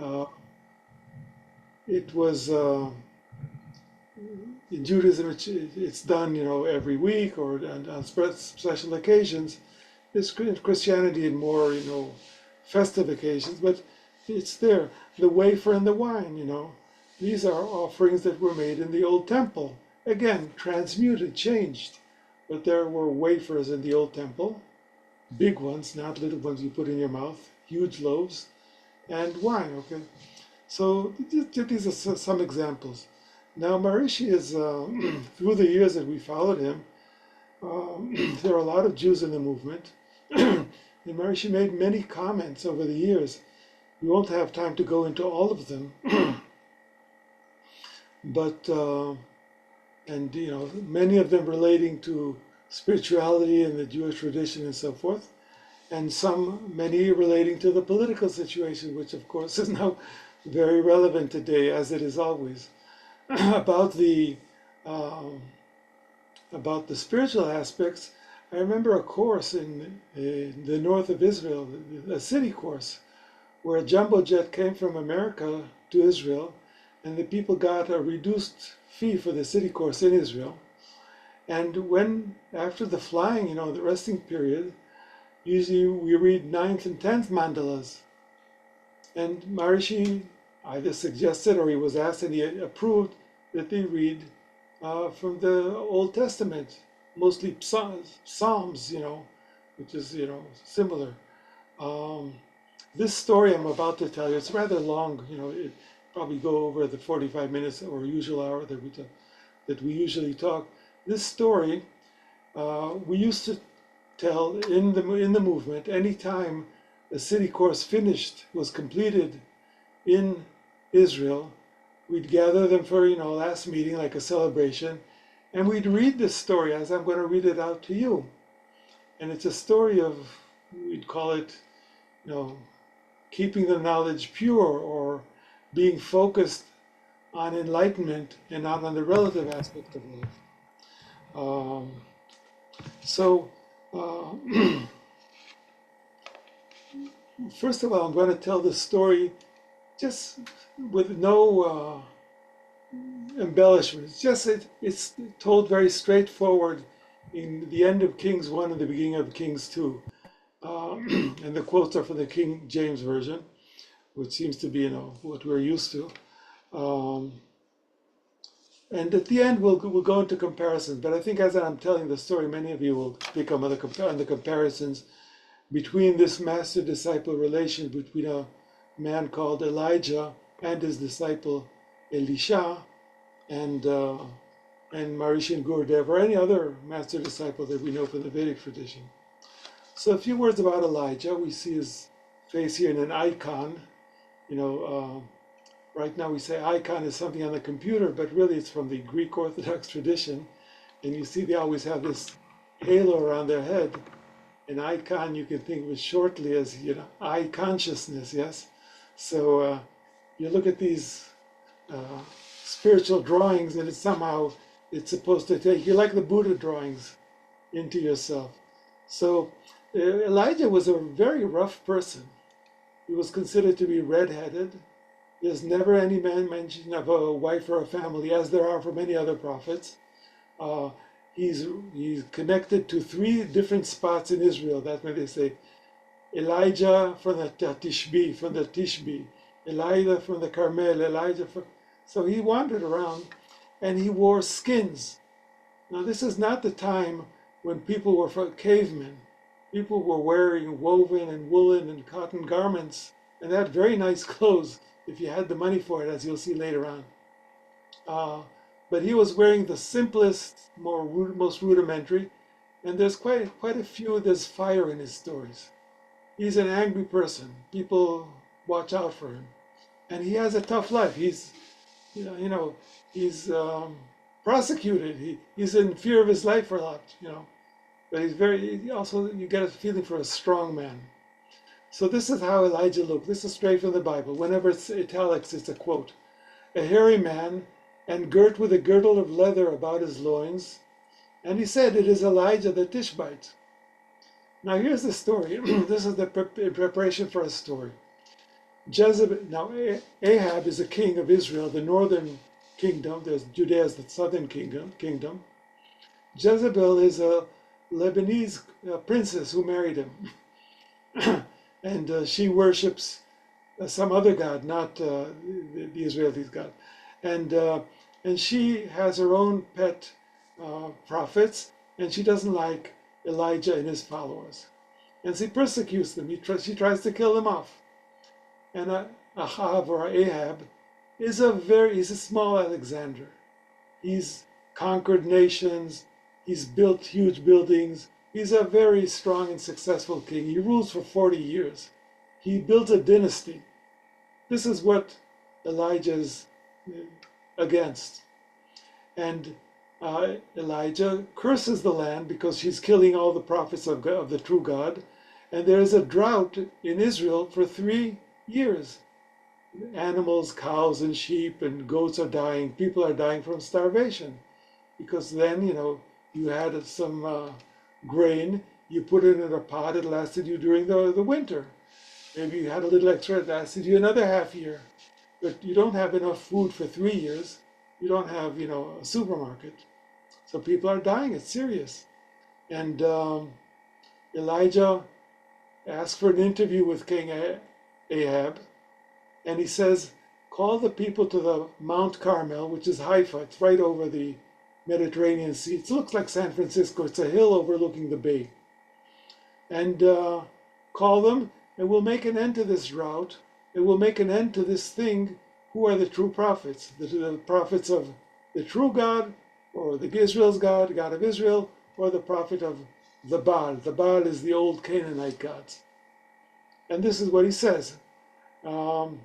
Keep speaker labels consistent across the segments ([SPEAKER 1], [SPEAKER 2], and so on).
[SPEAKER 1] Uh, it was in Judaism. It's done, every week or on special occasions. It's Christianity in more, festive occasions, but it's there. The wafer and the wine, these are offerings that were made in the old temple. Again, transmuted, changed. But there were wafers in the old temple, big ones, not little ones you put in your mouth, huge loaves, and wine, okay? So these are some examples. Now, Maharishi is, through the years that we followed him, there are a lot of Jews in the movement. And Maharishi made many comments over the years. We won't have time to go into all of them, but and many of them relating to spirituality and the Jewish tradition and so forth, and many relating to the political situation, which of course is now very relevant today, as it is always. about the um, about the spiritual aspects, I remember a course in the north of Israel, a city course, where a jumbo jet came from America to Israel, and the people got a reduced fee for the city course in Israel. And after the flying, the resting period, usually we read ninth and 10th mandalas. And Maharishi either suggested or he was asked and he approved that they read from the Old Testament, mostly Psalms, which is, similar. Um, this story I'm about to tell you, it's rather long, it probably go over the 45 minutes or usual hour that we usually talk. This story we used to tell in the movement anytime a city course was completed in Israel. We'd gather them for last meeting, like a celebration, and we'd read this story as I'm going to read it out to you. And it's a story of, we'd call it, keeping the knowledge pure, or being focused on enlightenment and not on the relative aspect of life. Um, so, first of all, I'm going to tell the story just with no embellishments. It's told very straightforward in the end of Kings 1 and the beginning of Kings 2. And the quotes are from the King James Version, which seems to be, what we're used to. And at the end, we'll go into comparisons. But I think as I'm telling the story, many of you will pick up on the comparisons between this master-disciple relation between a man called Elijah and his disciple Elisha, and Maharishi and Gurudev, or any other master disciple that we know from the Vedic tradition. So a few words about Elijah. We see his face here in an icon. Right now we say icon is something on the computer, but really it's from the Greek Orthodox tradition. And you see they always have this halo around their head. An icon you can think of it shortly as, eye consciousness, yes? So you look at these spiritual drawings and it's supposed to take you, like the Buddha drawings, into yourself. So Elijah was a very rough person. He was considered to be red-headed. There's never any mention of a wife or a family, as there are for many other prophets. He's connected to 3 different spots in Israel. That's when they say Elijah from the Tishbe, Elijah from the Carmel, So he wandered around, and he wore skins. Now this is not the time when people were cavemen. People were wearing woven and woolen and cotton garments, and they had very nice clothes if you had the money for it, as you'll see later on. But he was wearing the simplest, most rudimentary, and there's quite a few. There's fire in his stories. He's an angry person. People watch out for him, and he has a tough life. He's prosecuted. He's in fear of his life for a lot. But also, you get a feeling for a strong man. So this is how Elijah looked. This is straight from the Bible. Whenever it's italics, it's a quote. A hairy man, and girt with a girdle of leather about his loins. And he said, "It is Elijah the Tishbite." Now here's the story. This is the preparation for a story. Jezebel, now Ahab is a king of Israel, the northern kingdom. There's Judea is the southern kingdom. Jezebel is a Lebanese princess who married him. And she worships some other god, not the Israelis' God. And, uh, and she has her own pet prophets, and she doesn't like Elijah and his followers. And she persecutes them. She tries to kill them off. And Ahav or Ahab is he's a small Alexander. He's conquered nations. He's built huge buildings. He's a very strong and successful king. He rules for 40 years. He built a dynasty. This is what Elijah's against. And Elijah curses the land because she's killing all the prophets of the true God. And there is a drought in Israel for 3 years. Animals, cows and sheep and goats are dying. People are dying from starvation. Because then, you had some grain, you put it in a pot, it lasted you during the winter. Maybe you had a little extra, it lasted you another half year. But you don't have enough food for 3 years. You don't have, a supermarket. So people are dying, it's serious. And Elijah asked for an interview with King Ahab, and he says, call the people to the Mount Carmel, which is Haifa. It's right over the Mediterranean Sea. It looks like San Francisco. It's a hill overlooking the bay. And call them, and we'll make an end to this drought, and we'll make an end to this thing. Who are the true prophets? The prophets of the true God, or the Israel's God, God of Israel, or the prophet of the Baal. The Baal is the old Canaanite gods. And this is what he says. And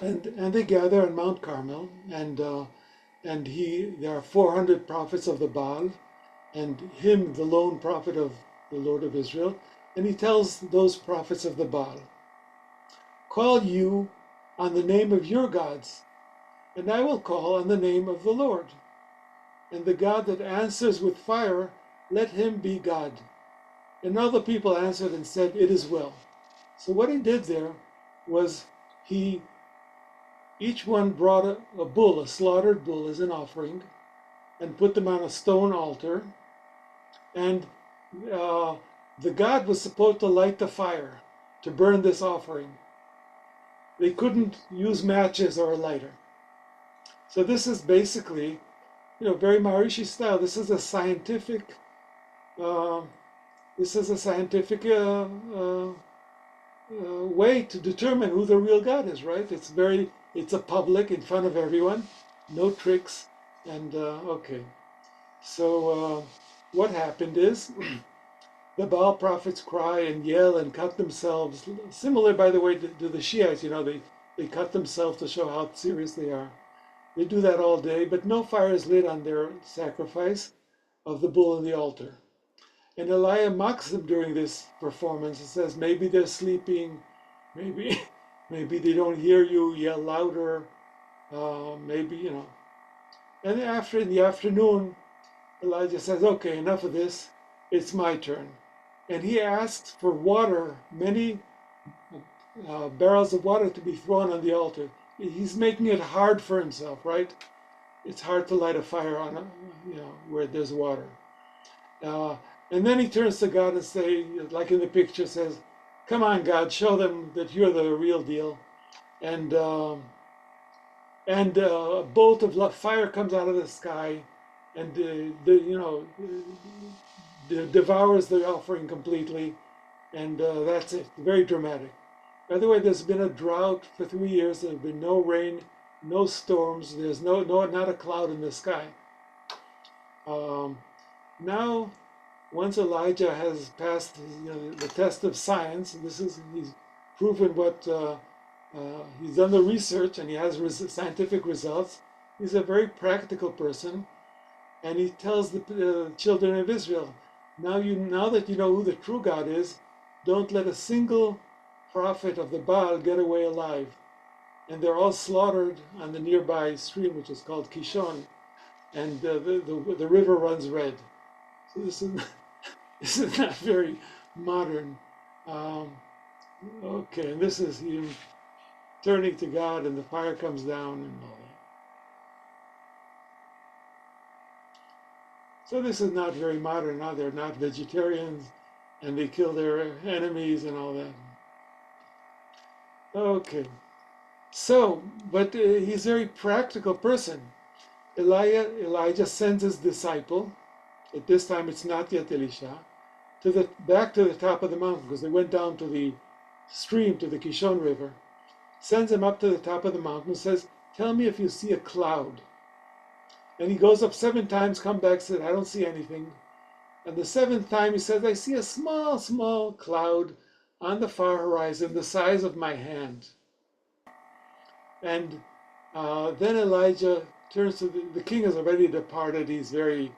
[SPEAKER 1] they gather on Mount Carmel, and there are 400 prophets of the Baal, and him, the lone prophet of the Lord of Israel, and he tells those prophets of the Baal, call you on the name of your gods, and I will call on the name of the Lord. And the God that answers with fire, let him be God. And all the people answered and said, it is well. So what he did there was each one brought a bull, a slaughtered bull as an offering, and put them on a stone altar. And the god was supposed to light the fire to burn this offering. They couldn't use matches or a lighter. So this is basically, very Maharishi style. This is a scientific. Way to determine who the real God is, right? It's a public in front of everyone, no tricks, and okay. So what happened is the Baal prophets cry and yell and cut themselves, similar, by the way, to the Shiites, they cut themselves to show how serious they are. They do that all day, but no fire is lit on their sacrifice of the bull on the altar. And Elijah mocks them during this performance and says, maybe they're sleeping, maybe they don't hear you, yell louder, maybe. And in the afternoon, Elijah says, okay, enough of this, it's my turn. And he asks for water, many barrels of water to be thrown on the altar. He's making it hard for himself, right? It's hard to light a fire on, where there's water. And then he turns to God and say, like in the picture, says, come on, God, show them that you're the real deal. And a bolt of fire comes out of the sky and devours the offering completely. And that's it. Very dramatic. By the way, there's been a drought for 3 years. There's been no rain, no storms. There's not a cloud in the sky. Now, once Elijah has passed the test of science, he's proven what he's done the research and he has scientific results. He's a very practical person, and he tells the children of Israel, now that you know who the true God is, don't let a single prophet of the Baal get away alive. And they're all slaughtered on the nearby stream, which is called Kishon, and the river runs red. So this is not very modern. Okay, and this is turning to God, and the fire comes down and all that. So this is not very modern now. They're not vegetarians, and they kill their enemies and all that. Okay. So, but he's a very practical person. Elijah sends his disciple. At this time, it's not yet Elisha, back to the top of the mountain, because they went down to the stream, to the Kishon River. Sends him up to the top of the mountain and says, "Tell me if you see a cloud." And he goes up 7 times, comes back, says, "I don't see anything." And the 7th time he says, "I see a small, small cloud on the far horizon, the size of my hand." And then Elijah turns to the king has already departed. He's very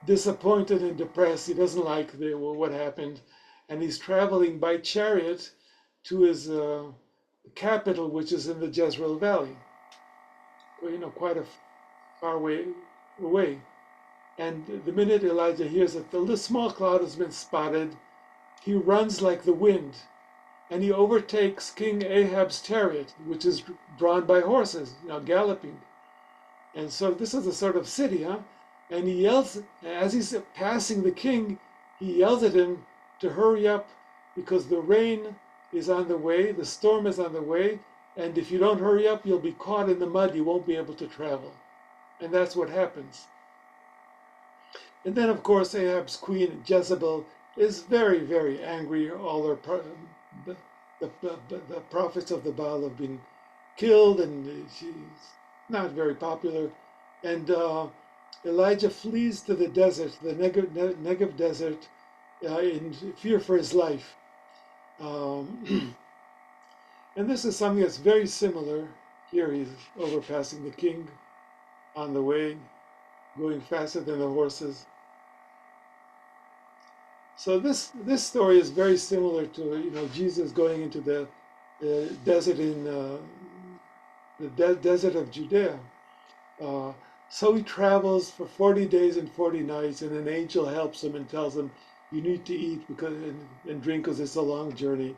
[SPEAKER 1] disappointed and depressed. He doesn't like what happened. And he's traveling by chariot to his capital, which is in the Jezreel Valley. Quite a far way away. And the minute Elijah hears that the small cloud has been spotted, he runs like the wind. And he overtakes King Ahab's chariot, which is drawn by horses, galloping. And so this is a sort of city, huh? And he yells, as he's passing the king, he yells at him to hurry up because the rain is on the way, the storm is on the way, and if you don't hurry up, you'll be caught in the mud, you won't be able to travel. And that's what happens. And then, of course, Ahab's queen, Jezebel, is very, very angry. All her the prophets of the Baal have been killed, and she's not very popular. And Elijah flees to the desert, the Negev desert, in fear for his life. And this is something that's very similar. Here he's overpassing the king on the way, going faster than the horses. So this story is very similar to Jesus going into the desert in the desert of Judea. So he travels for 40 days and 40 nights, and an angel helps him and tells him, "You need to eat and drink because it's a long journey."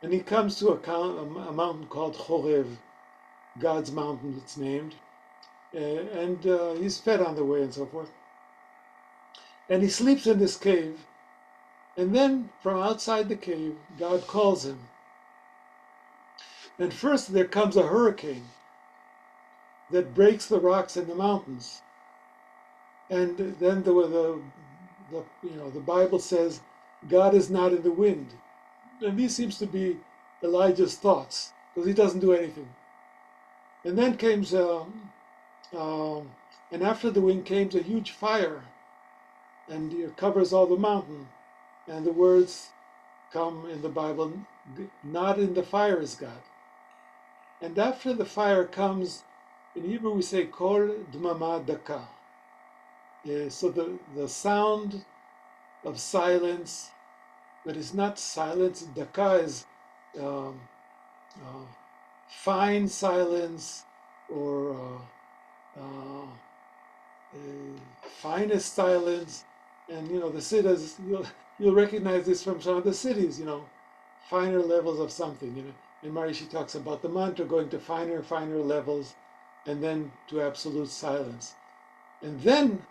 [SPEAKER 1] And he comes to a mountain called Horev, God's mountain it's named, and he's fed on the way and so forth. And he sleeps in this cave. And then from outside the cave, God calls him. And first there comes a hurricane that breaks the rocks in the mountains. And then the Bible says God is not in the wind. And these seems to be Elijah's thoughts, because he doesn't do anything. And then comes, and after the wind came a huge fire, and it covers all the mountain. And the words come in the Bible, "Not in the fire is God." And after the fire comes, in Hebrew we say, "Kol dmama daka." So the sound of silence, but it's not silence. Daka is fine silence, or finest silence. And the cities, you'll recognize this from some of the cities, finer levels of something. And Maharishi talks about the mantra going to finer levels, and then to absolute silence. And then,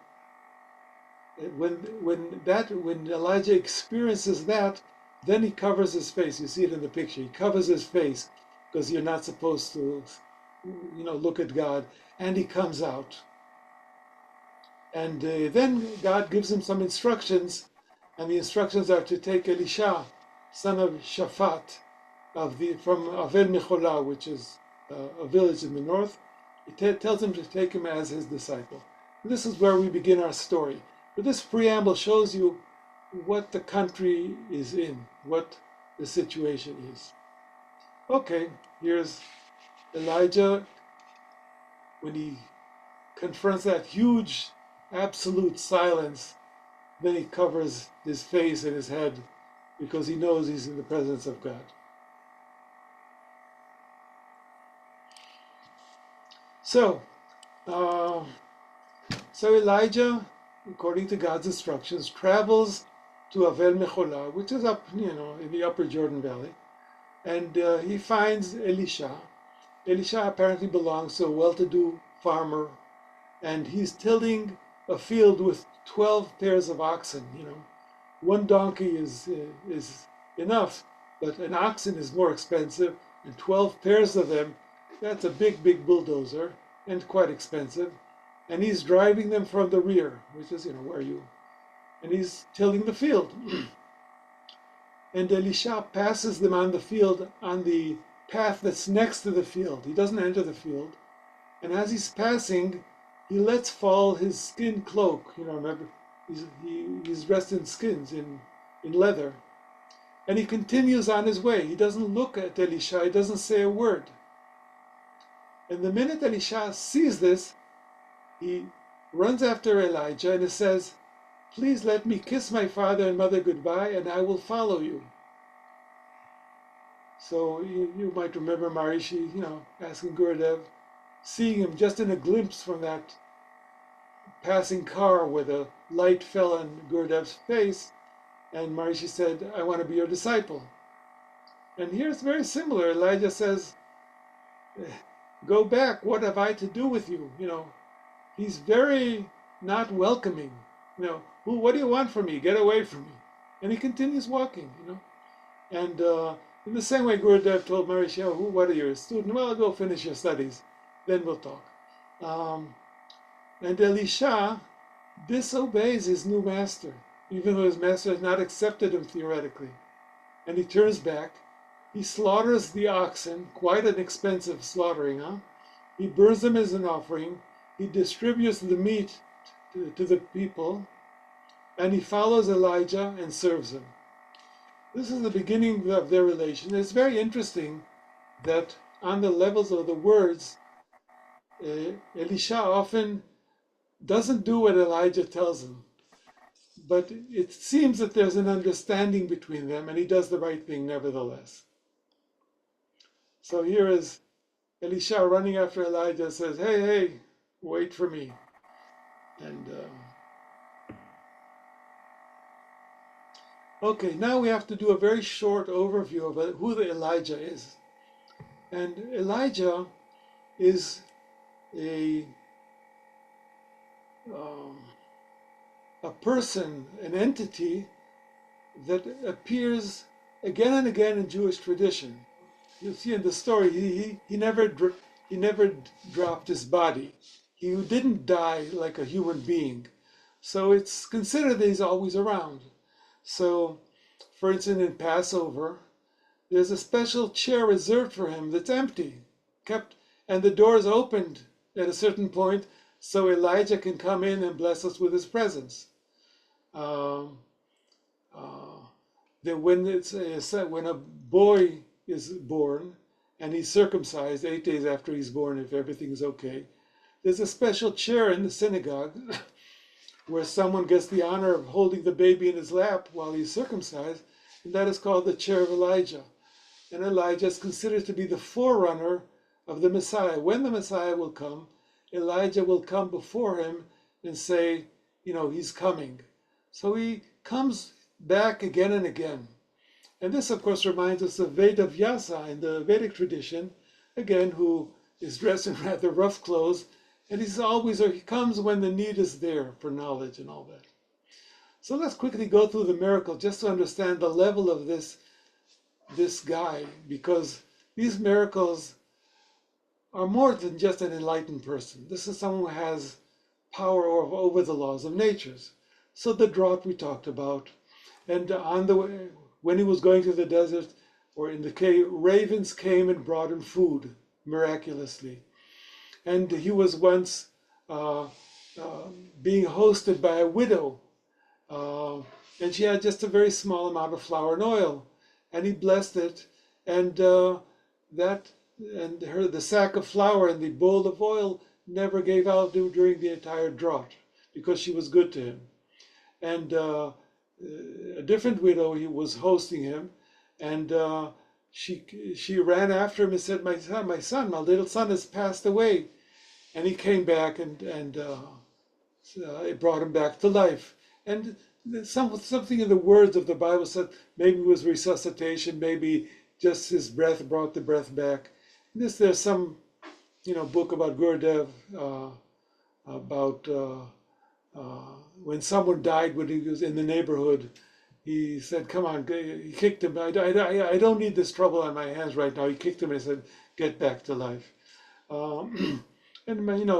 [SPEAKER 1] when Elijah experiences that, then he covers his face. You see it in the picture. He covers his face because you're not supposed to, look at God. And he comes out. And then God gives him some instructions, and the instructions are to take Elisha, son of Shaphat, from Avel Mecholah, which is a village in the north. He tells him to take him as his disciple. And this is where we begin our story. But this preamble shows you what the country is in, what the situation is. Okay, here's Elijah when he confronts that huge absolute silence. Then he covers his face and his head because he knows he's in the presence of God. So Elijah, according to God's instructions, travels to Avel Mecholah, which is up, in the upper Jordan Valley. and he finds Elisha. Elisha apparently belongs to a well-to-do farmer, and he's tilling a field with 12 pairs of oxen. One donkey is enough, but an oxen is more expensive, and 12 pairs of them, that's a big bulldozer and quite expensive. And he's driving them from the rear, which is where you, and he's tilling the field. And Elisha passes them on the field on the path that's next to the field. He doesn't enter the field, and as he's passing, he lets fall his skin cloak. Remember, he's dressed in skins, in leather. And he continues on his way. He doesn't look at Elisha. He doesn't say a word. And the minute Elisha sees this, he runs after Elijah and he says, "Please let me kiss my father and mother goodbye, and I will follow you." So you might remember Maharishi, asking Gurudev, seeing him just in a glimpse from that passing car where the light fell on Gurudev's face, and Maharishi said, "I want to be your disciple." And here it's very similar. Elijah says, "Go back, what have I to do with you?" He's very not welcoming. What do you want from me? Get away from me. And he continues walking, And in the same way Gurudev told Maharishi, "What are you, a student? Well, go finish your studies, then we'll talk." And Elisha disobeys his new master, even though his master has not accepted him theoretically. And he turns back. He slaughters the oxen, quite an expensive slaughtering, He burns them as an offering. He distributes the meat to the people, and he follows Elijah and serves him. This is the beginning of their relation. It's very interesting that on the levels of the words, Elisha often doesn't do what Elijah tells him. But it seems that there's an understanding between them, and he does the right thing nevertheless. So here is Elisha running after Elijah, says, hey, wait for me. And okay, now we have to do a very short overview of who the Elijah is. And Elijah is a person, an entity that appears again and again in Jewish tradition. You see in the story, he never dropped his body. He didn't die like a human being. So it's considered that he's always around. So, for instance, in Passover, there's a special chair reserved for him that's empty, and the door is opened at a certain point so Elijah can come in and bless us with his presence. When a boy is born and he's circumcised 8 days after he's born, if everything is okay, there's a special chair in the synagogue where someone gets the honor of holding the baby in his lap while he's circumcised, and that is called the chair of Elijah. And Elijah is considered to be the forerunner of the Messiah. When the Messiah will come, Elijah will come before him and say, he's coming. So he comes back again and again. And this, of course, reminds us of Vedavyasa in the Vedic tradition, again, who is dressed in rather rough clothes, and he comes when the need is there for knowledge and all that. So let's quickly go through the miracle just to understand the level of this guy, because these miracles are more than just an enlightened person. This is someone who has power over the laws of nature. So the drought we talked about, and on the way, when he was going to the desert or in the cave, ravens came and brought him food miraculously. And he was once being hosted by a widow, and she had just a very small amount of flour and oil, and he blessed it, and the sack of flour and the bowl of oil never gave out during the entire drought because she was good to him. And a different widow, he was hosting him, and she ran after him and said, my son, my little son has passed away. And he came back, and it brought him back to life. And something in the words of the Bible said maybe it was resuscitation, maybe just his breath brought the breath back. There's some, book about Gurdjieff about when someone died when he was in the neighborhood. He said, "Come on," he kicked him. I don't need this trouble on my hands right now. He kicked him and said, "Get back to life." And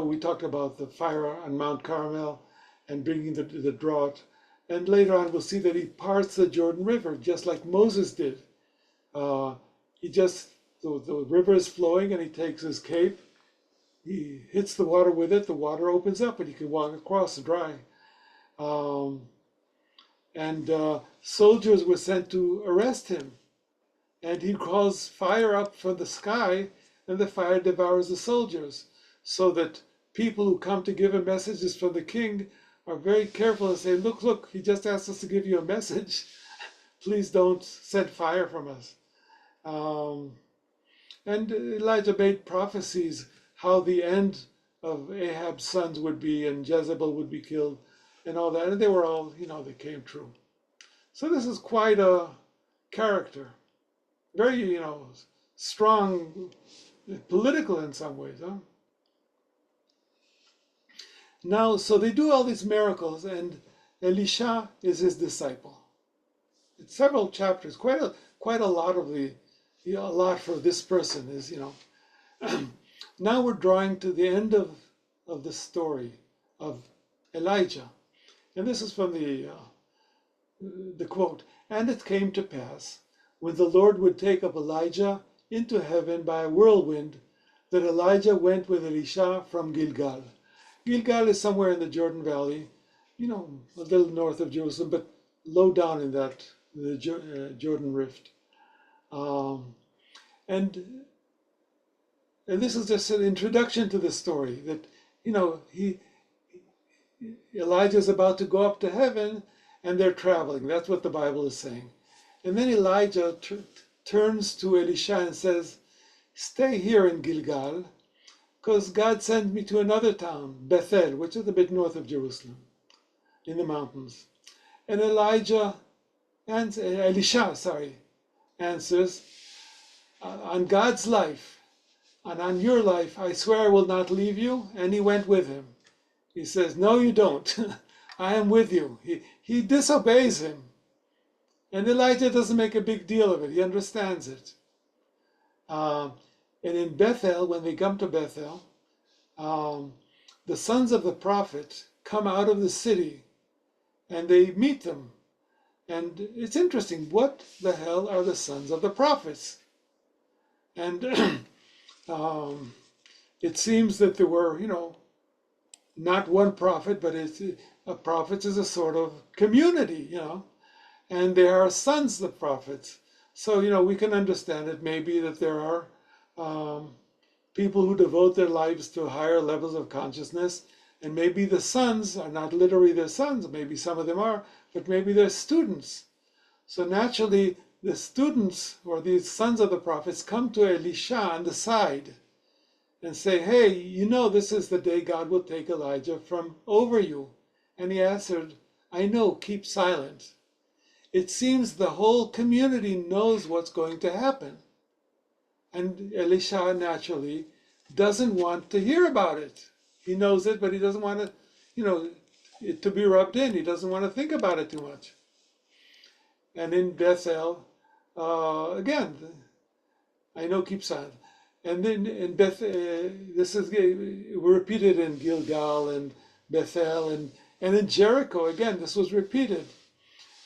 [SPEAKER 1] we talked about the fire on Mount Carmel and bringing the drought. And later on, we'll see that he parts the Jordan River just like Moses did. The river is flowing, and he takes his cape. He hits the water with it. The water opens up, and he can walk across dry. Soldiers were sent to arrest him, and he calls fire up from the sky, and the fire devours the soldiers, so that people who come to give him messages from the king are very careful and say, look, he just asked us to give you a message. Please don't send fire from us. And Elijah made prophecies how the end of Ahab's sons would be, and Jezebel would be killed, and all that. And they were all, they came true. So this is quite a character. Very, strong, political in some ways, huh? Now, so they do all these miracles, and Elisha is his disciple. It's several chapters, quite a lot of a lot for this person is, Now we're drawing to the end of the story of Elijah. And this is from the quote, "And it came to pass, when the Lord would take up Elijah into heaven by a whirlwind, that Elijah went with Elisha from Gilgal." Gilgal is somewhere in the Jordan Valley, a little north of Jerusalem, but low down in the Jordan Rift. And this is just an introduction to the story that, Elijah's about to go up to heaven, and they're traveling. That's what the Bible is saying. And then Elijah turns to Elisha and says, "Stay here in Gilgal, because God sent me to another town, Bethel, which is a bit north of Jerusalem, in the mountains." And Elisha answers, "On God's life, and on your life, I swear I will not leave you." And he went with him. He says, "No, you don't. I am with you." He disobeys him. And Elijah doesn't make a big deal of it. He understands it. And in Bethel, when they come to Bethel, the sons of the prophet come out of the city, and they meet them. And it's interesting. What the hell are the sons of the prophets? And it seems that there were, not one prophet, but prophets is a sort of community, and there are sons of prophets. So, we can understand it maybe that there are people who devote their lives to higher levels of consciousness, and maybe the sons are not literally their sons, maybe some of them are, but maybe they're students. So naturally, the students, or these sons of the prophets, come to Elisha on the side and say, "Hey, this is the day God will take Elijah from over you." And he answered, "I know, keep silent." It seems the whole community knows what's going to happen. And Elisha naturally doesn't want to hear about it. He knows it, but he doesn't want it to be rubbed in. He doesn't want to think about it too much. And in Bethel, again, I know, keep silent. And then in this is repeated in Gilgal and Bethel, and in Jericho, again, this was repeated.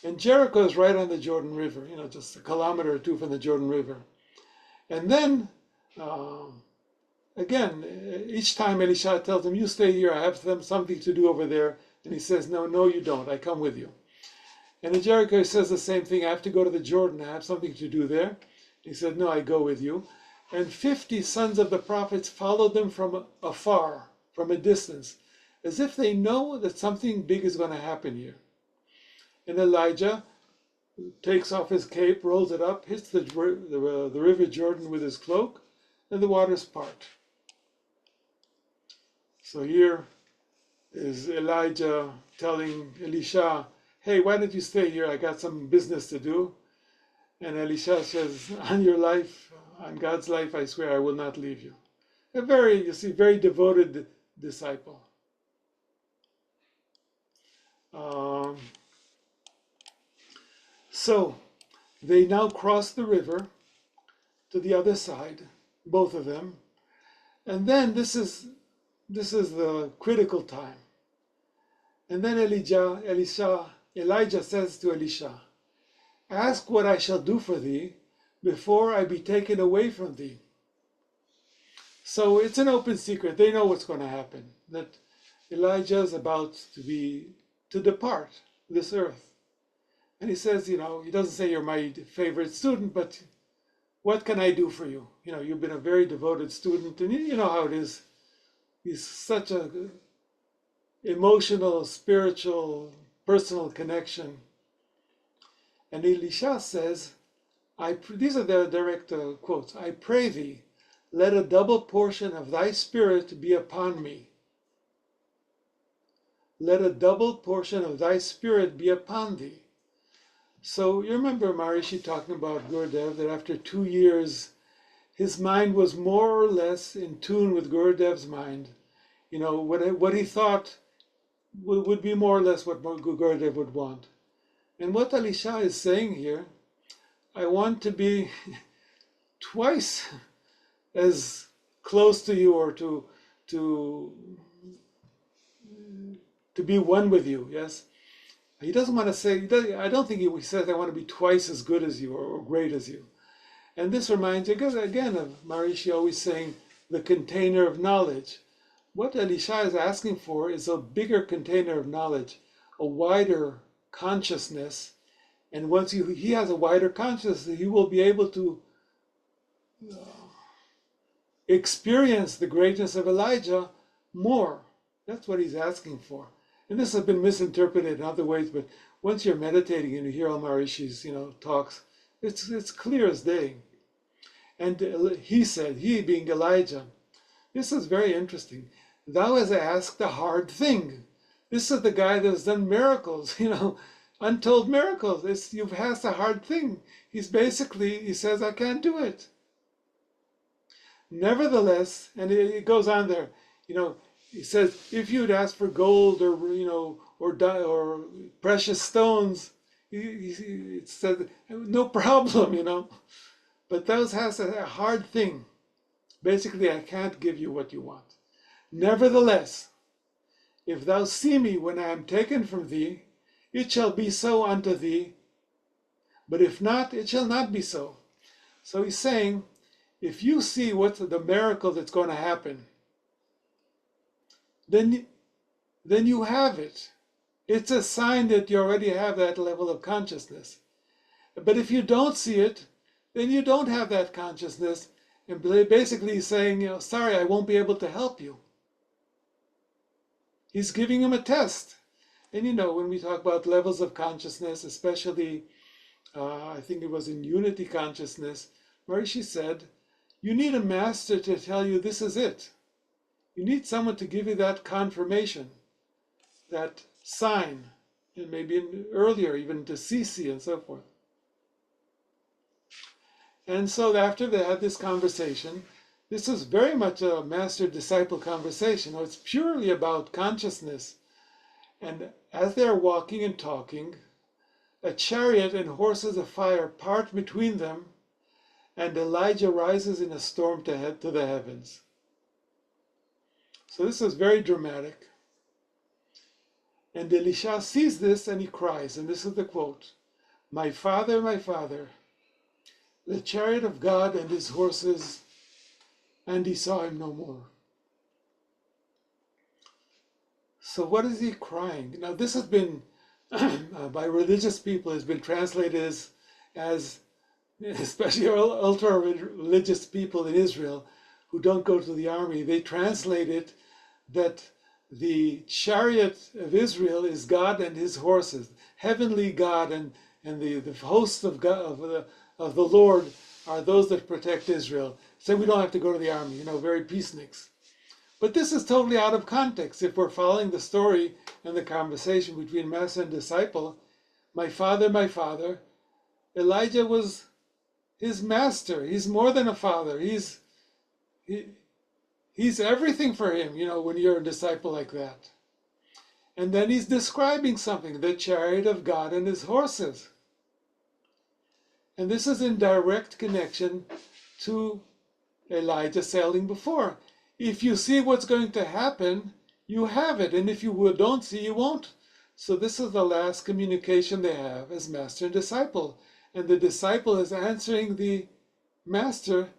[SPEAKER 1] And Jericho is right on the Jordan River, just a kilometer or two from the Jordan River. And then, again, each time Elisha tells him, "You stay here, I have something to do over there." And he says, "No, you don't, I come with you." And in Jericho, he says the same thing, "I have to go to the Jordan, I have something to do there." He said, "No, I go with you." And 50 sons of the prophets followed them from afar, from a distance, as if they know that something big is going to happen here. And Elijah takes off his cape, rolls it up, hits the river Jordan with his cloak, and the waters part. So here is Elijah telling Elisha, "Hey, why don't you stay here? I got some business to do." And Elisha says, on your life, on God's life, I swear I will not leave you. A very, you see, very devoted disciple. Um, so they now cross the river to the other side, both of them. And then this is the critical time. And then Elijah says to Elisha, ask what I shall do for thee before I be taken away from thee. So it's an open secret. They know what's going to happen, that Elijah is about to depart this earth. And he says, he doesn't say you're my favorite student, but what can I do for you? You've been a very devoted student, and you know how it is. He's such a emotional, spiritual, personal connection. And Elisha says, these are the direct quotes, I pray thee, let a double portion of thy spirit be upon me. Let a double portion of thy spirit be upon thee. So you remember Maharishi talking about Gurudev, that after 2 years, his mind was more or less in tune with Gurudev's mind. What he thought would be more or less what Gurudev would want. And what Elisha is saying here, I want to be twice as close to you, or to be one with you, yes? He doesn't want to say, I don't think he says, I want to be twice as good as you, or great as you. And this reminds you, again, of Maharishi always saying, the container of knowledge. What Elisha is asking for is a bigger container of knowledge, a wider consciousness. And once he has a wider consciousness, he will be able to experience the greatness of Elijah more. That's what he's asking for. And this has been misinterpreted in other ways, but once you're meditating and you hear all Maharishi's, talks, it's clear as day. And he said, he being Elijah, this is very interesting. Thou hast asked a hard thing. This is the guy that has done miracles, untold miracles. You've asked a hard thing. He says, I can't do it. Nevertheless, and it goes on there, he says, if you'd ask for gold or precious stones, it said, no problem, But thou hast a hard thing. Basically, I can't give you what you want. Nevertheless, if thou see me when I am taken from thee, it shall be so unto thee. But if not, it shall not be so. So he's saying, if you see what's the miracle that's going to happen, then you have it. It's a sign that you already have that level of consciousness. But if you don't see it, then you don't have that consciousness. And basically he's saying, sorry, I won't be able to help you. He's giving him a test. And when we talk about levels of consciousness, especially, I think it was in unity consciousness, Maharishi said, you need a master to tell you this is it. You need someone to give you that confirmation, that sign, and maybe earlier, even to Sisi and so forth. And so after they had this conversation, this is very much a master-disciple conversation. It's purely about consciousness. And as they're walking and talking, a chariot and horses of fire part between them, and Elijah rises in a storm to the heavens. So this is very dramatic. And Elisha sees this and he cries, and this is the quote, my father, the chariot of God and his horses, and he saw him no more. So what is he crying? Now this has been, by religious people, has been translated as especially ultra-religious people in Israel who don't go to the army, they translate it that the chariot of Israel is God and his horses, heavenly God, and the hosts of God, of the Lord are those that protect Israel. So we don't have to go to the army, very peaceniks. But this is totally out of context. If we're following the story and the conversation between master and disciple, my father, Elijah was his master. He's more than a father. He, he's everything for him, when you're a disciple like that. And then he's describing something, the chariot of God and his horses. And this is in direct connection to Elijah sailing before. If you see what's going to happen, you have it. And if you don't see, you won't. So this is the last communication they have as master and disciple. And the disciple is answering the master,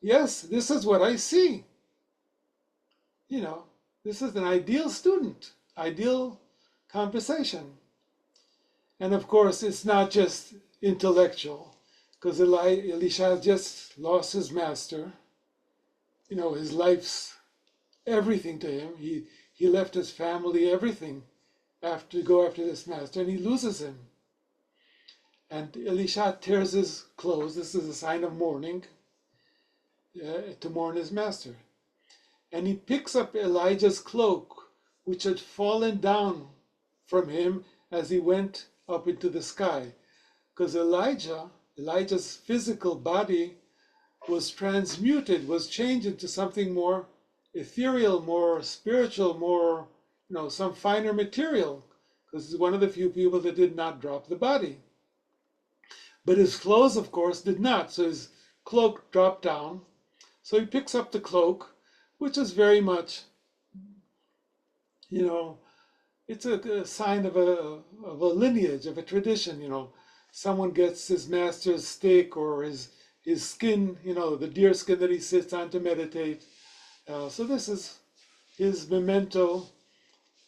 [SPEAKER 1] yes, this is what I see. This is an ideal student, ideal conversation. And of course, it's not just intellectual, because Elisha has just lost his master. His life's everything to him. He left his family, everything, to go after this master, and he loses him. And Elisha tears his clothes. This is a sign of mourning, to mourn his master. And he picks up Elijah's cloak, which had fallen down from him as he went up into the sky. Because Elijah's physical body was transmuted, was changed into something more ethereal, more spiritual, more, some finer material. Because he's one of the few people that did not drop the body. But his clothes, of course, did not. So his cloak dropped down. So he picks up the cloak, which is very much, it's a sign of a lineage, of a tradition. Someone gets his master's steak or his skin, the deer skin that he sits on to meditate. So this is his memento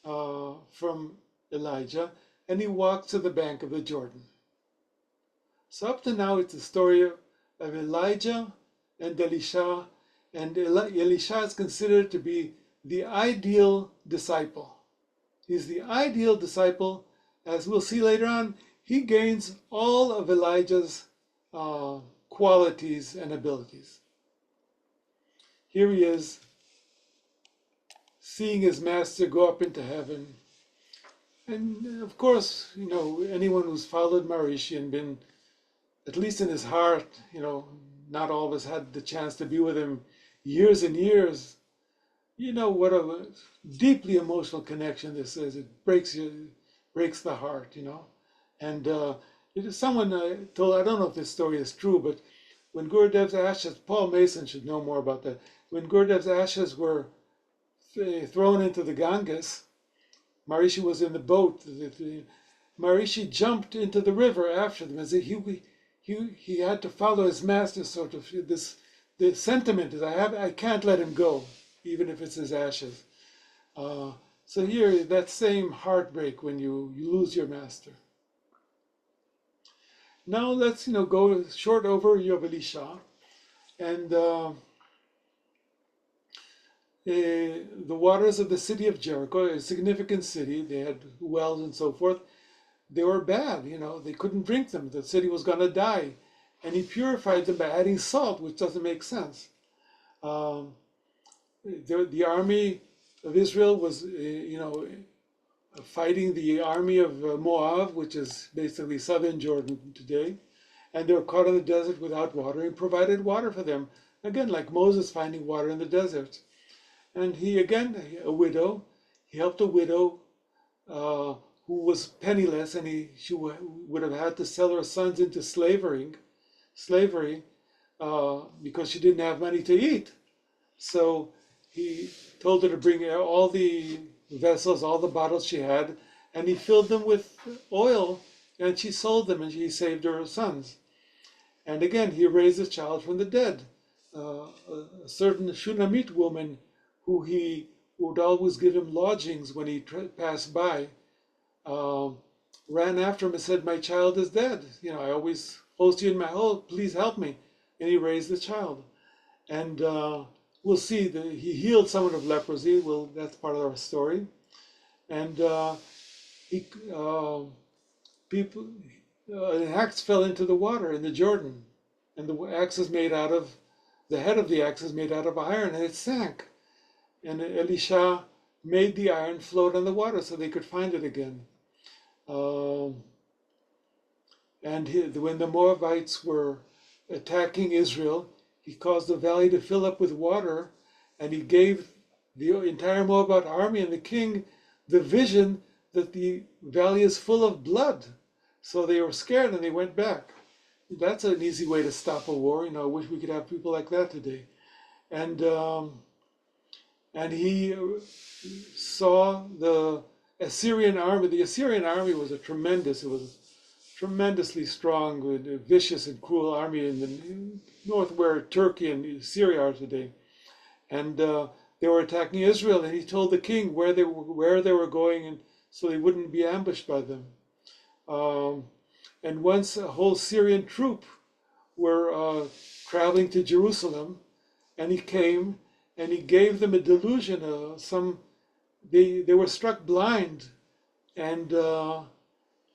[SPEAKER 1] from Elijah, and he walks to the bank of the Jordan. So up to now, it's the story of Elijah and Elisha, and Elisha is considered to be the ideal disciple. He's the ideal disciple. As we'll see later on, he gains all of Elijah's qualities and abilities. Here he is, seeing his master go up into heaven. And of course, anyone who's followed Maharishi and been, at least in his heart, not all of us had the chance to be with him years and years. What a deeply emotional connection this is. It breaks the heart, And someone told, I don't know if this story is true, but when Gurudev's ashes, Paul Mason should know more about that. When Gurudev's ashes were thrown into the Ganges, Maharishi was in the boat. Maharishi jumped into the river after them, as he had to follow his master, sort of. The sentiment is, I can't let him go, even if it's his ashes. So here, that same heartbreak when you lose your master. Now let's go a short overview of Elisha, and the waters of the city of Jericho, a significant city. They had wells and so forth. They were bad, they couldn't drink them. The city was going to die. And he purified them by adding salt, which doesn't make sense. The army of Israel was, fighting the army of Moab, which is basically southern Jordan today. And they were caught in the desert without water, and provided water for them. Again, like Moses finding water in the desert. And he helped a widow who was penniless, and she would have had to sell her sons into slavery because she didn't have money to eat. So he told her to bring all the vessels, all the bottles she had, and he filled them with oil, and she sold them, and she saved her sons. And again, he raised a child from the dead. A certain Shunammite woman who he would always give him lodgings when he passed by, ran after him and said, "My child is dead. I always host you in my home. Please help me." And he raised the child. And we'll see that he healed someone of leprosy. That's part of our story. And an axe fell into the water in the Jordan, and the head of the axe is made out of iron, and it sank. And Elisha made the iron float on the water so they could find it again. And when the Moabites were attacking Israel. He caused the valley to fill up with water, and he gave the entire Moabite army and the king the vision that the valley is full of blood. So they were scared and they went back. That's an easy way to stop a war. I wish we could have people like that today. And he saw the Assyrian army. The Assyrian army was it was tremendously strong, vicious and cruel army in the north where Turkey and Syria are today. And they were attacking Israel, and he told the king where they were going, and so they wouldn't be ambushed by them. And once a whole Syrian troop were traveling to Jerusalem, and he came and he gave them a delusion. They were struck blind, and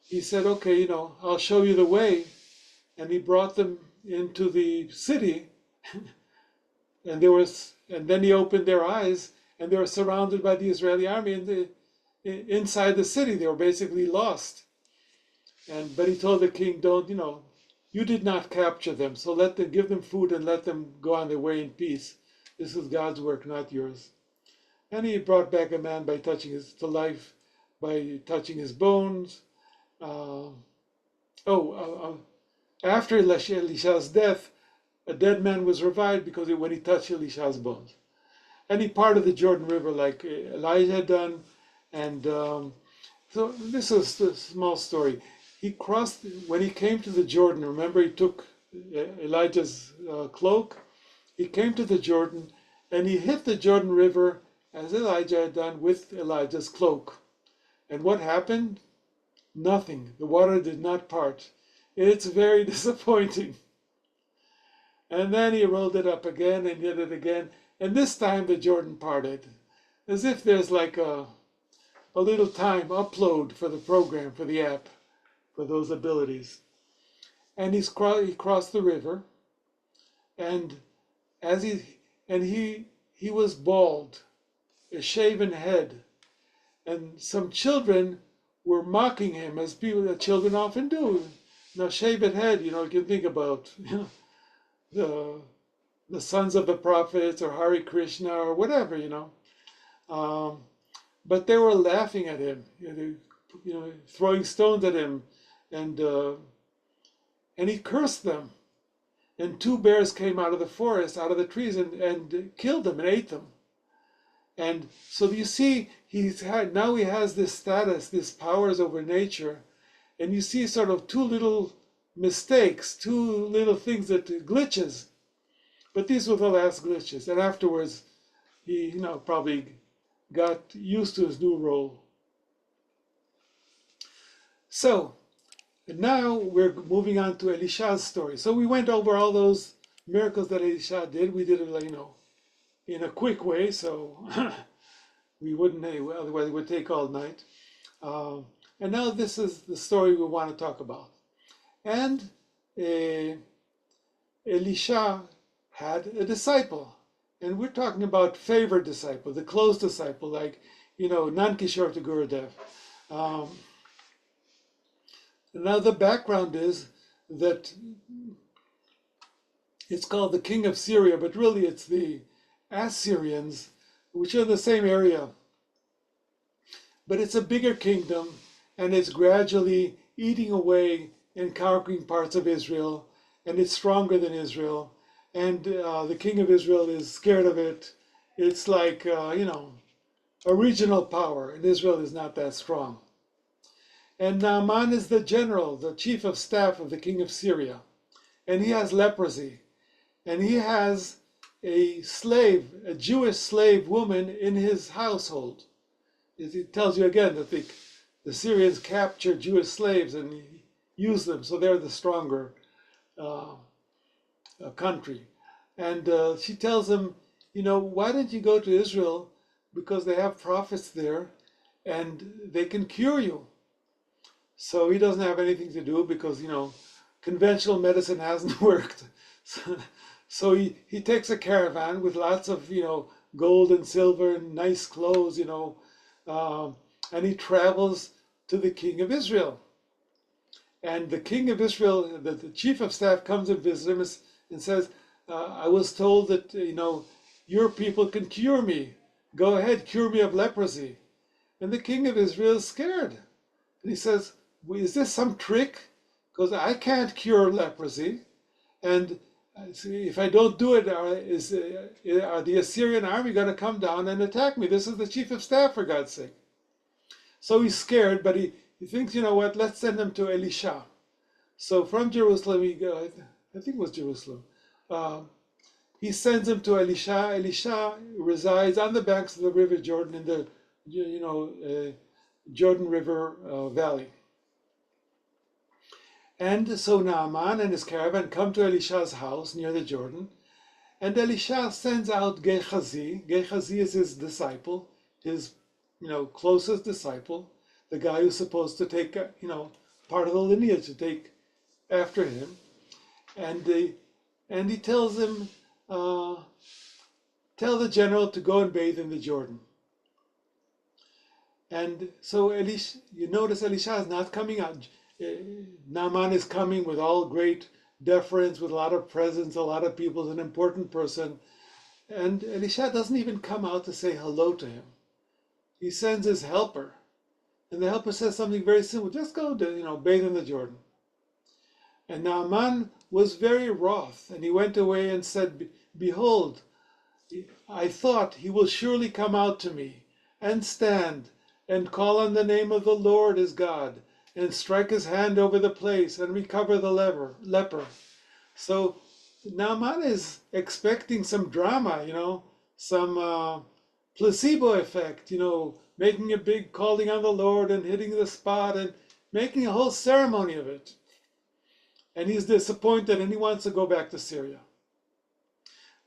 [SPEAKER 1] he said, "Okay, I'll show you the way." And he brought them into the city, and then he opened their eyes, and they were surrounded by the Israeli army. And inside the city, they were basically lost. But he told the king, "Don't, you did not capture them, so give them food and let them go on their way in peace. This is God's work, not yours." And he brought back a man by touching his bones. After Elisha's death, a dead man was revived because when he touched Elisha's bones. And he parted the Jordan River like Elijah had done. And so this is the small story. When he came to the Jordan, remember he took Elijah's cloak. He came to the Jordan and he hit the Jordan River as Elijah had done with Elijah's cloak. And what happened? Nothing. The water did not part. It's very disappointing. And then he rolled it up again and did it again. And this time the Jordan parted. As if there's like a little time upload for the program, for the app, for those abilities. And he crossed the river. And he was bald, a shaven head. And some children were mocking him, as children often do. Now, shaven head, you can think about the sons of the prophets or Hare Krishna or whatever, but they were laughing at him, throwing stones at him, and he cursed them. And 2 bears came out of the forest, out of the trees, and killed them and ate them. And so you see, he has this status, this powers over nature, and you see sort of 2 little mistakes, 2 little things glitches. But these were the last glitches. And afterwards, he probably got used to his new role. So now we're moving on to Elisha's story. So we went over all those miracles that Elisha did. We did it, in a quick way, so we wouldn't, otherwise it would take all night. And now this is the story we want to talk about. And Elisha had a disciple. And we're talking about favored disciple, the close disciple, like, Nankishore to Gurudev. Now the background is that it's called the king of Syria, but really it's the Assyrians, which are in the same area. But it's a bigger kingdom, and it's gradually eating away and conquering parts of Israel, and it's stronger than Israel. And the king of Israel is scared of it. It's like, a regional power, and Israel is not that strong. And Naaman is the general, the chief of staff of the king of Syria. And he has leprosy. And he has a Jewish slave woman in his household. It tells you again that the Syrians captured Jewish slaves and used them, so they're the stronger country. And she tells him, why don't you go to Israel, because they have prophets there and they can cure you. So he doesn't have anything to do because, conventional medicine hasn't worked. So he takes a caravan with lots of, gold and silver and nice clothes, and he travels to the king of Israel. And the king of Israel, the chief of staff, comes and visits him and says, I was told that, your people can cure me. Go ahead, cure me of leprosy. And the king of Israel is scared. And he says, is this some trick? Because I can't cure leprosy. And if I don't do it, are the Assyrian army going to come down and attack me? This is the chief of staff, for God's sake. So he's scared, but he thinks, you know what, let's send him to Elisha. So from Jerusalem, I think it was Jerusalem, he sends him to Elisha. Elisha resides on the banks of the river Jordan in the, Jordan River Valley. And so Naaman and his caravan come to Elisha's house near the Jordan, and Elisha sends out Gehazi. Gehazi is his disciple, his closest disciple, the guy who's supposed to take part of the lineage to take after him, and he tells him, tell the general to go and bathe in the Jordan. And so you notice Elisha is not coming out. Naaman is coming with all great deference, with a lot of presence, a lot of people, is an important person. And Elisha doesn't even come out to say hello to him. He sends his helper. And the helper says something very simple, just go to, bathe in the Jordan. And Naaman was very wroth, and he went away and said, behold, I thought he will surely come out to me and stand and call on the name of the Lord his God, and strike his hand over the place and recover the leper. So Naaman is expecting some drama, some placebo effect, making a big calling on the Lord and hitting the spot and making a whole ceremony of it. And he's disappointed and he wants to go back to Syria.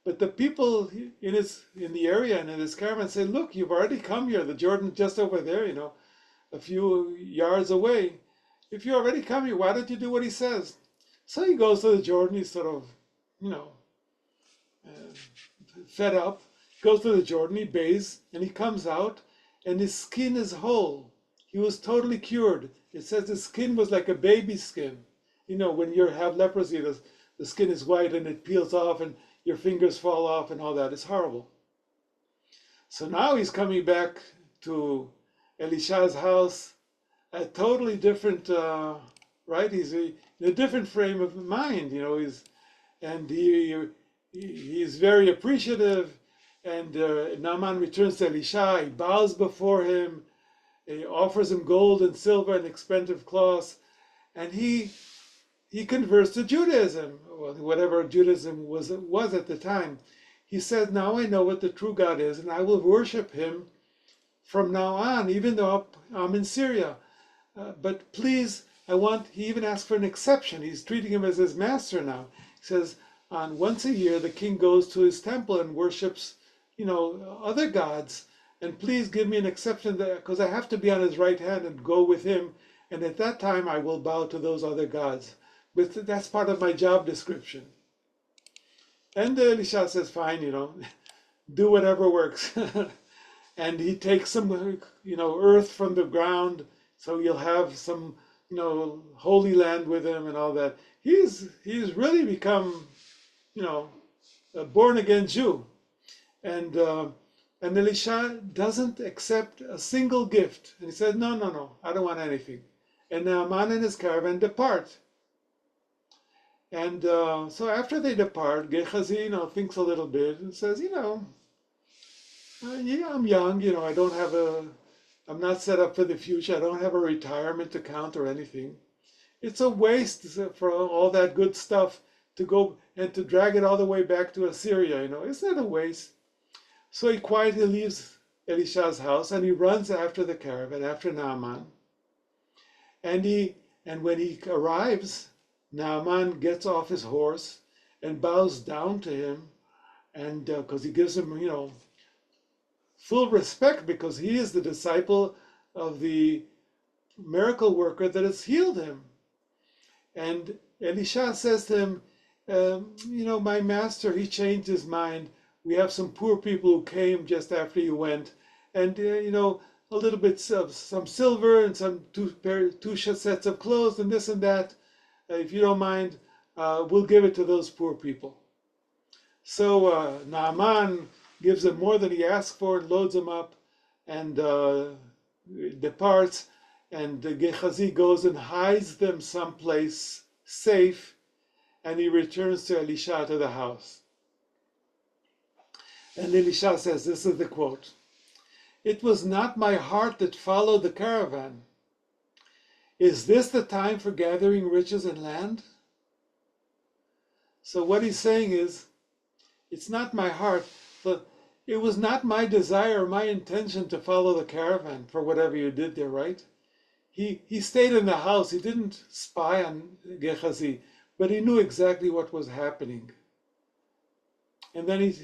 [SPEAKER 1] But the people in the area and in his caravan say, look, you've already come here. The Jordan's just over there, a few yards away. If you already come here, why don't you do what he says? So he goes to the Jordan. He's sort of, fed up. Goes to the Jordan, he bathes, and he comes out, and his skin is whole. He was totally cured. It says his skin was like a baby skin. When you have leprosy, the skin is white and it peels off and your fingers fall off and all that. It's horrible. So now he's coming back to Elisha's house, a totally different, right? He's in a different frame of mind, he's very appreciative. And Naaman returns to Elisha. He bows before him. He offers him gold and silver and expensive cloths, and he converts to Judaism, whatever Judaism was at the time. He says, now I know what the true God is, and I will worship him from now on, even though I'm in Syria. But please, he even asked for an exception. He's treating him as his master now. He says, once a year, the king goes to his temple and worships, other gods. And please give me an exception because I have to be on his right hand and go with him. And at that time, I will bow to those other gods. But that's part of my job description. And Elisha says, fine, do whatever works. And he takes some, earth from the ground, so you'll have some, holy land with him and all that. He's really become, a born-again Jew. And Elisha doesn't accept a single gift. And he said, no, I don't want anything. And Naaman and his caravan depart. And so after they depart, Gehazi, thinks a little bit and says, yeah, I'm young, I'm not set up for the future. I don't have a retirement account or anything. It's a waste for all that good stuff to go and to drag it all the way back to Assyria, Isn't it a waste? So he quietly leaves Elisha's house and he runs after the caravan, after Naaman. And when he arrives, Naaman gets off his horse and bows down to him, and because he gives him, full respect, because he is the disciple of the miracle worker that has healed him. And Elisha says to him, my master, he changed his mind. We have some poor people who came just after you went, and a little bit of some silver and some two sets of clothes and this and that. If you don't mind, we'll give it to those poor people. So Naaman gives him more than he asked for and loads him up and departs. And Gehazi goes and hides them someplace safe, and he returns to Elisha to the house. And Elisha says, this is the quote, "It was not my heart that followed the caravan. Is this the time for gathering riches and land?" So what he's saying is, it's not my heart, but it was not my desire or my intention to follow the caravan for whatever you did there, right? He stayed in the house. He didn't spy on Gehazi, but he knew exactly what was happening. And then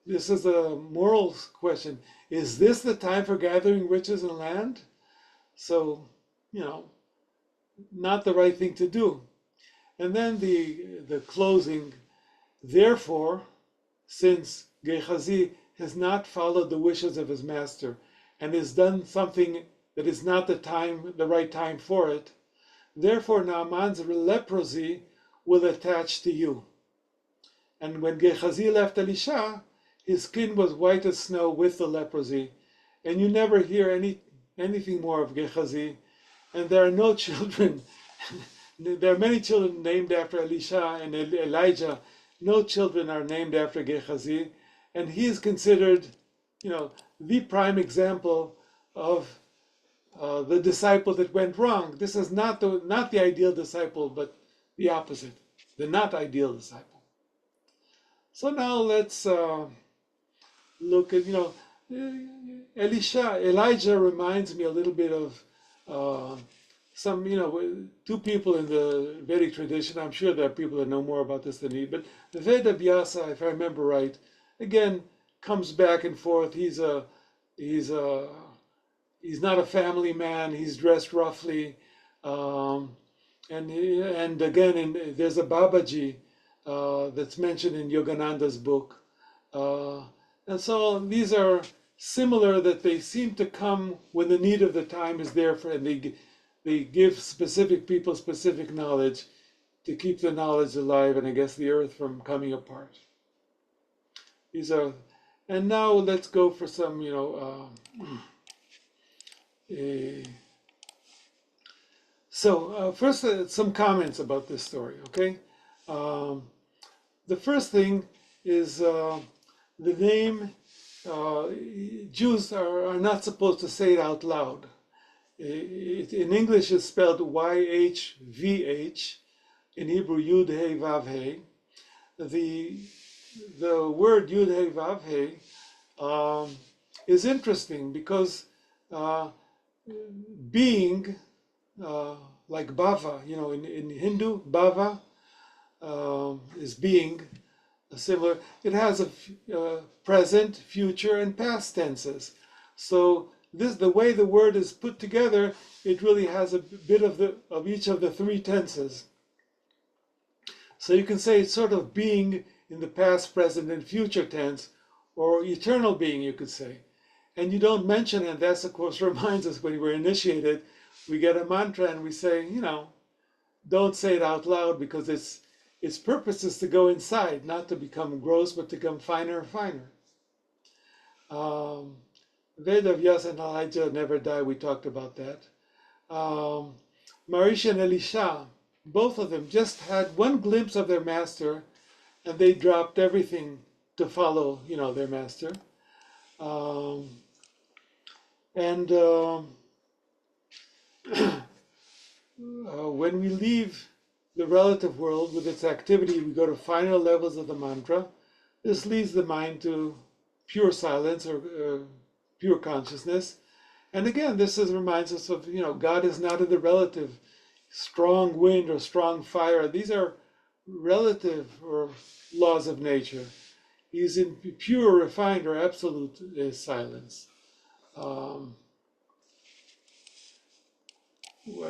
[SPEAKER 1] this is a moral question. Is this the time for gathering riches and land? So, not the right thing to do. And then the closing, therefore, since Gehazi has not followed the wishes of his master and has done something that is not the right time for it, therefore Naaman's leprosy will attach to you. And when Gehazi left Elisha, his skin was white as snow with the leprosy, and you never hear anything more of Gehazi, and there are no children. There are many children named after Elisha and Elijah. No children are named after Gehazi, and he is considered, the prime example of the disciple that went wrong. This is not the ideal disciple, but the opposite, the not ideal disciple. So now let's look at, Elijah reminds me a little bit of some, two people in the Vedic tradition. I'm sure there are people that know more about this than me, but the Veda Vyasa, if I remember right, again, comes back and forth. He's not a family man. He's dressed roughly, and again, there's a Babaji that's mentioned in Yogananda's book, and so these are similar, that they seem to come when the need of the time is there and they give specific people specific knowledge to keep the knowledge alive and I guess the earth from coming apart. These are, and now let's go for some, first some comments about this story, okay? The first thing is the name, Jews are not supposed to say it out loud. In English it's spelled YHVH, in Hebrew Yud Hey Vav Hey. The word Yud Hey Vav Hey is interesting because being, like Bhava, in Hindu, Bhava is being similar. It has a present, future, and past tenses. So the way the word is put together, it really has a bit of each of the three tenses. So you can say it's sort of being in the past, present, and future tense, or eternal being, you could say. And you don't mention it. That's, of course, reminds us when we're initiated, we get a mantra and we say, don't say it out loud, because its purpose is to go inside, not to become gross, but to become finer and finer. Veda Vyasa and Elijah never die. We talked about that. Marisha and Elisha, both of them just had one glimpse of their master, and they dropped everything to follow, their master. When we leave the relative world with its activity, we go to finer levels of the mantra. This leads the mind to pure silence or pure consciousness. And again, this reminds us of, God is not in the relative strong wind or strong fire. These are relative or laws of nature. He's in pure, refined, or absolute silence. What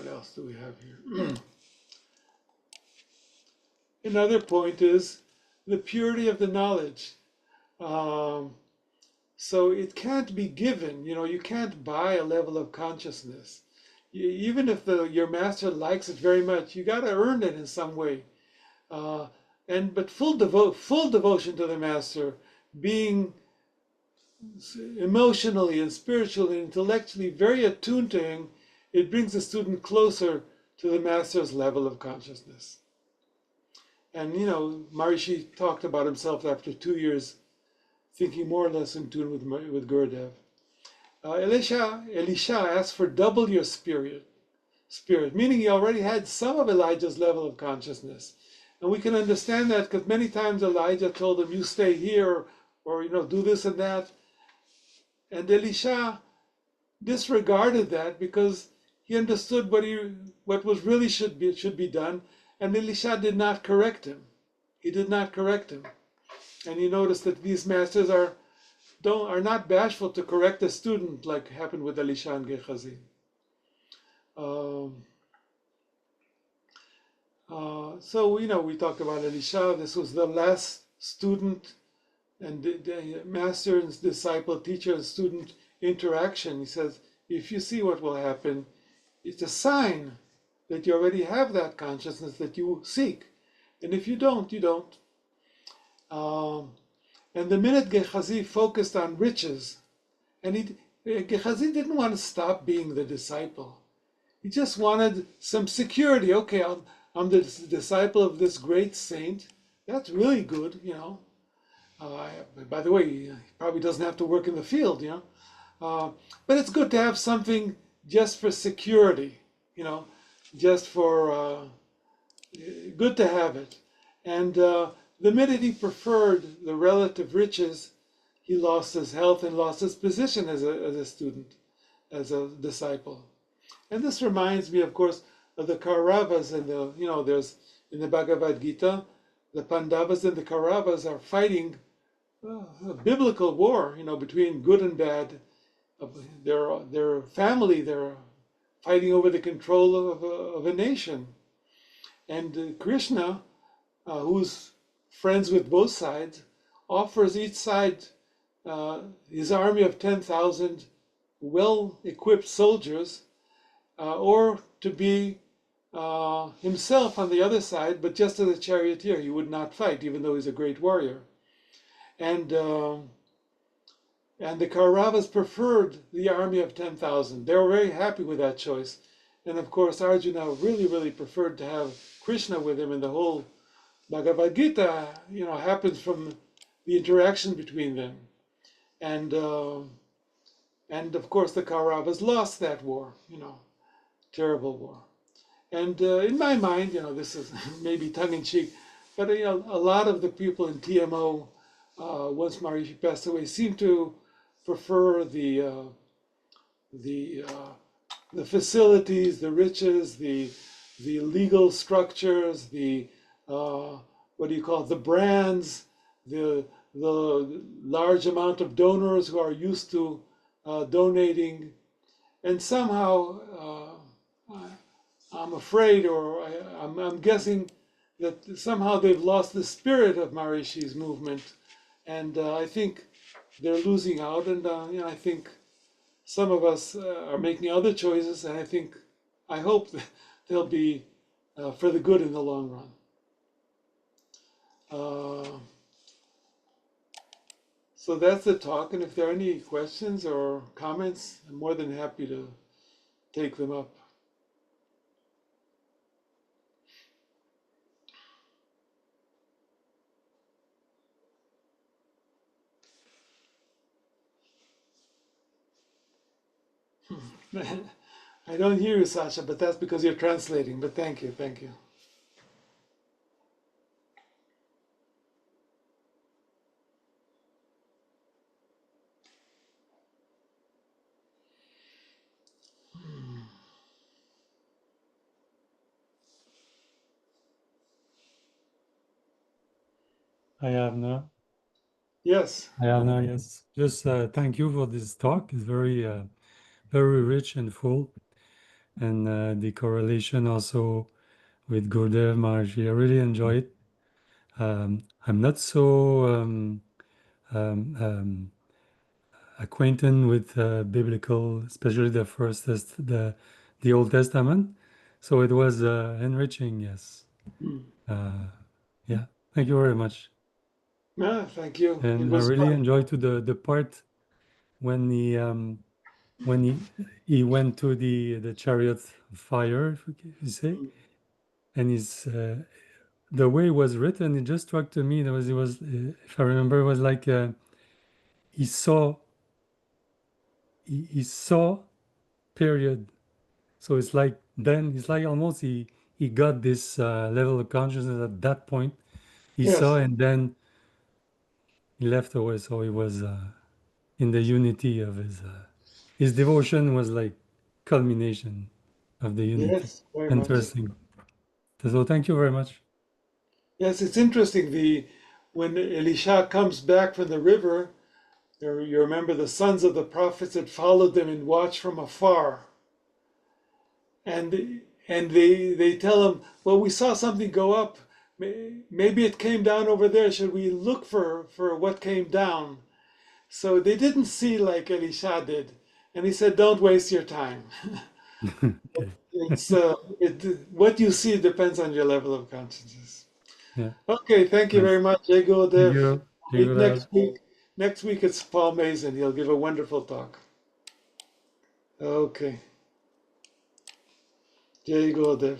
[SPEAKER 1] else do we have here? Another point is the purity of the knowledge. So it can't be given. You can't buy a level of consciousness. Even if your master likes it very much, you got to earn it in some way. Uh, but full devotion to the master, being emotionally and spiritually and intellectually very attuned to him, it brings the student closer to the master's level of consciousness. And Maharishi talked about himself after 2 years thinking more or less in tune with Gurudev. Elisha asked for double your spirit, meaning he already had some of Elijah's level of consciousness. And we can understand that because many times Elijah told him, you stay here, or do this and that. And Elisha disregarded that because he understood what was really should be done, and Elisha did not correct him. He did not correct him. And you notice that these masters are not bashful to correct a student, like happened with Elisha and Gehazi. So we talked about Elisha. This was the last student and the master and disciple, teacher and student interaction. He says, if you see what will happen, it's a sign that you already have that consciousness that you seek. And if you don't, you don't. And the minute Gehazi focused on riches, and Gehazi didn't want to stop being the disciple. He just wanted some security. Okay, I'm the disciple of this great saint. That's really good, by the way, he probably doesn't have to work in the field, but it's good to have something just for security, just for good to have it. And the minute he preferred the relative riches, he lost his health and lost his position as a student, as a disciple. And this reminds me, of course, of the Kauravas and there's in the Bhagavad Gita, the Pandavas and the Kauravas are fighting a biblical war, between good and bad. Their family, they're fighting over the control of a nation. And Krishna, who's friends with both sides, offers each side his army of 10,000 well-equipped soldiers, or to be himself on the other side, but just as a charioteer. He would not fight, even though he's a great warrior. And the Kauravas preferred the army of 10,000. They were very happy with that choice. And of course, Arjuna really, really preferred to have Krishna with him, and the whole Bhagavad Gita, happens from the interaction between them. And of course, the Kauravas lost that war, terrible war. And in my mind, this is maybe tongue-in-cheek, but a lot of the people in TMO, once Maharishi passed away, seem to prefer the facilities, the riches, the legal structures, the the brands, the large amount of donors who are used to donating, and somehow I'm afraid, or I'm guessing that somehow they've lost the spirit of Maharishi's movement, and I think they're losing out, and I think some of us are making other choices, and I hope that they'll be for the good in the long run. So that's the talk, and if there are any questions or comments, I'm more than happy to take them up. I don't hear you, Sasha, but that's because you're translating, but thank you, thank you.
[SPEAKER 2] I have now.
[SPEAKER 1] Yes.
[SPEAKER 2] I have now, yes. Just thank you for this talk. It's very, very rich and full. And the correlation also with Gurudev Maharaji, I really enjoy it. I'm not so acquainted with biblical, especially the the Old Testament. So it was enriching. Yes.
[SPEAKER 1] Mm.
[SPEAKER 2] Uh, yeah. Thank you very much.
[SPEAKER 1] Ah, thank you. It
[SPEAKER 2] And I
[SPEAKER 1] was
[SPEAKER 2] really
[SPEAKER 1] fun.
[SPEAKER 2] enjoyed to the part when when he went to the chariot of fire, if you say,
[SPEAKER 1] Mm.
[SPEAKER 2] and his the way it was written, it just struck to me. It was if I remember, it was like he saw he saw period. So it's like then it's like almost he got this level of consciousness at that point. He saw
[SPEAKER 1] Yes,
[SPEAKER 2] and then he left away. So he was in the unity of his devotion was like culmination of the unity.
[SPEAKER 1] yes, very much.
[SPEAKER 2] Interesting. So thank you very much.
[SPEAKER 1] Yes, it's interesting. When Elisha comes back from the river, you remember the sons of the prophets had followed them and watched from afar, and they tell him, "Well, we saw something go up. Maybe it came down over there. Should we look for what came down?" So they didn't see like Elisha did, and he said, "Don't waste your time.
[SPEAKER 2] Okay.
[SPEAKER 1] It's what you see depends on your level of consciousness."
[SPEAKER 2] Yeah.
[SPEAKER 1] Okay, thank you
[SPEAKER 2] Nice.
[SPEAKER 1] very much, Jay
[SPEAKER 2] Thank
[SPEAKER 1] Gurudev.
[SPEAKER 2] you. Jai
[SPEAKER 1] Meet
[SPEAKER 2] Guru.
[SPEAKER 1] next week. Next week it's Paul Mason. He'll give a wonderful talk. Okay, Jay Gurudev.